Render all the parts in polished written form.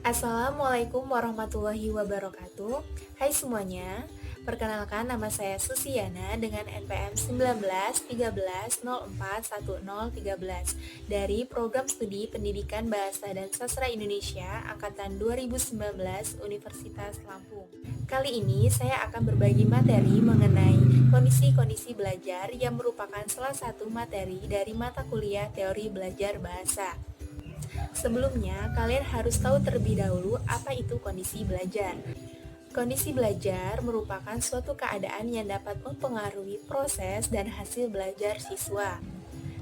Assalamualaikum warahmatullahi wabarakatuh. Hai semuanya, perkenalkan nama saya Susiana dengan NPM 1913 13 04 10 13 dari Program Studi Pendidikan Bahasa dan Sastra Indonesia Angkatan 2019 Universitas Lampung. Kali ini saya akan berbagi materi mengenai kondisi-kondisi belajar yang merupakan salah satu materi dari mata kuliah Teori Belajar Bahasa. Sebelumnya, kalian harus tahu terlebih dahulu apa itu kondisi belajar. Kondisi belajar merupakan suatu keadaan yang dapat mempengaruhi proses dan hasil belajar siswa.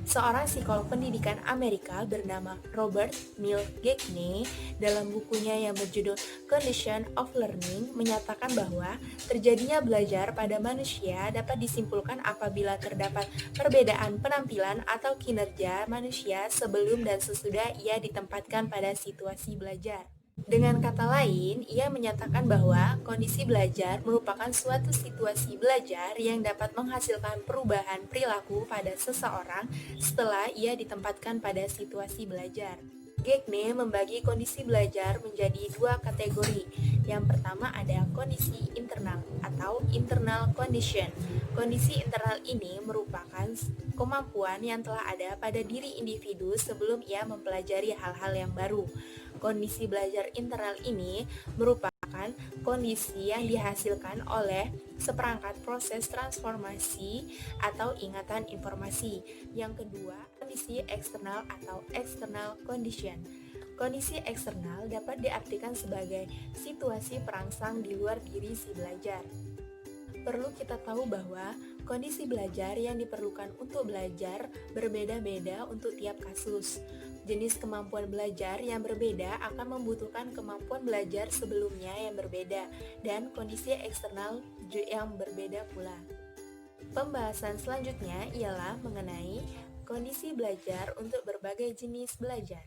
Seorang psikolog pendidikan Amerika bernama Robert Neil Gagne dalam bukunya yang berjudul Condition of Learning menyatakan bahwa terjadinya belajar pada manusia dapat disimpulkan apabila terdapat perbedaan penampilan atau kinerja manusia sebelum dan sesudah ia ditempatkan pada situasi belajar. Dengan kata lain, ia menyatakan bahwa kondisi belajar merupakan suatu situasi belajar yang dapat menghasilkan perubahan perilaku pada seseorang setelah ia ditempatkan pada situasi belajar. Gagne membagi kondisi belajar menjadi dua kategori. Yang pertama ada kondisi internal atau internal condition. Kondisi internal ini merupakan kemampuan yang telah ada pada diri individu sebelum ia mempelajari hal-hal yang baru. Kondisi belajar internal ini merupakan kondisi yang dihasilkan oleh seperangkat proses transformasi atau ingatan informasi. Yang kedua, kondisi eksternal atau external condition. Kondisi eksternal dapat diartikan sebagai situasi perangsang di luar diri si belajar. Perlu kita tahu bahwa kondisi belajar yang diperlukan untuk belajar berbeda-beda untuk tiap kasus. Jenis kemampuan belajar yang berbeda akan membutuhkan kemampuan belajar sebelumnya yang berbeda dan kondisi eksternal yang berbeda pula. Pembahasan selanjutnya ialah mengenai kondisi belajar untuk berbagai jenis belajar.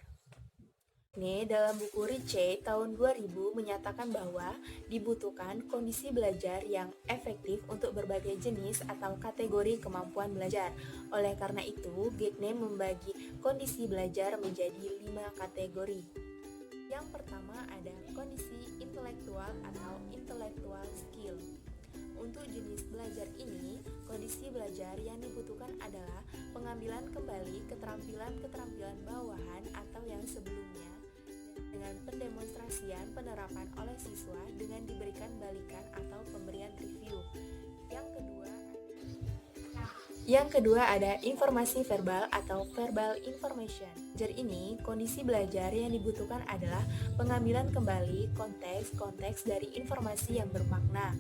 Dalam buku Ritchie tahun 2000 menyatakan bahwa dibutuhkan kondisi belajar yang efektif untuk berbagai jenis atau kategori kemampuan belajar. Oleh karena itu, Gagne membagi kondisi belajar menjadi 5 kategori. Yang pertama ada kondisi intelektual atau intellectual skill. Untuk jenis belajar ini, kondisi belajar yang dibutuhkan adalah pengambilan kembali keterampilan-keterampilan bawahan atau yang sebelumnya dengan pendemonstrasian penerapan oleh siswa dengan diberikan balikan atau pemberian review. Yang kedua ada informasi verbal atau verbal information. Belajar ini, kondisi belajar yang dibutuhkan adalah pengambilan kembali konteks-konteks dari informasi yang bermakna,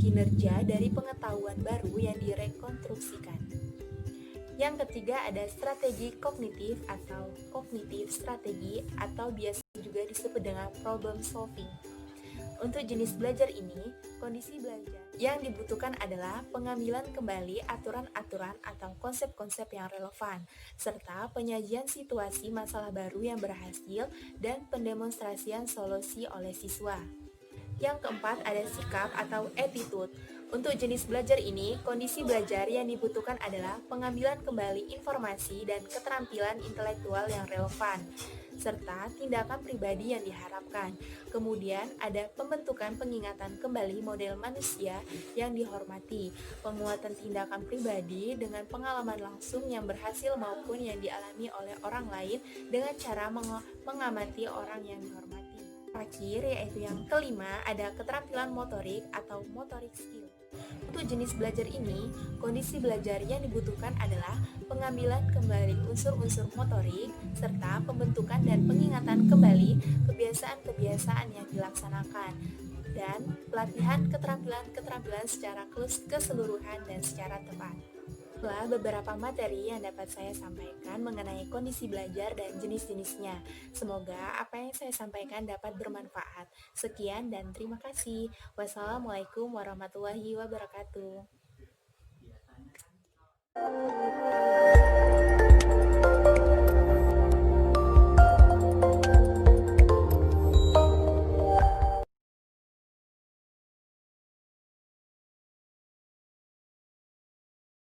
kinerja dari pengetahuan baru yang direkonstruksikan. Yang ketiga ada strategi kognitif atau cognitive strategi atau biasa juga disebut dengan problem solving. Untuk jenis belajar ini, kondisi belajar yang dibutuhkan adalah pengambilan kembali aturan-aturan atau konsep-konsep yang relevan, serta penyajian situasi masalah baru yang berhasil dan pendemonstrasian solusi oleh siswa. Yang keempat ada sikap atau attitude. Untuk jenis belajar ini, kondisi belajar yang dibutuhkan adalah pengambilan kembali informasi dan keterampilan intelektual yang relevan, serta tindakan pribadi yang diharapkan. Kemudian ada pembentukan pengingatan kembali model manusia yang dihormati, penguatan tindakan pribadi dengan pengalaman langsung yang berhasil maupun yang dialami oleh orang lain dengan cara mengamati orang yang dihormati. Terakhir yaitu yang kelima ada keterampilan motorik atau motorik skill. Untuk jenis belajar ini, kondisi belajar yang dibutuhkan adalah pengambilan kembali unsur-unsur motorik serta pembentukan dan pengingatan kembali kebiasaan-kebiasaan yang dilaksanakan dan pelatihan keterampilan-keterampilan secara keseluruhan dan secara tepat. Itulah beberapa materi yang dapat saya sampaikan mengenai kondisi belajar dan jenis-jenisnya. Semoga apa yang saya sampaikan dapat bermanfaat. Sekian dan terima kasih. Wassalamualaikum warahmatullahi wabarakatuh.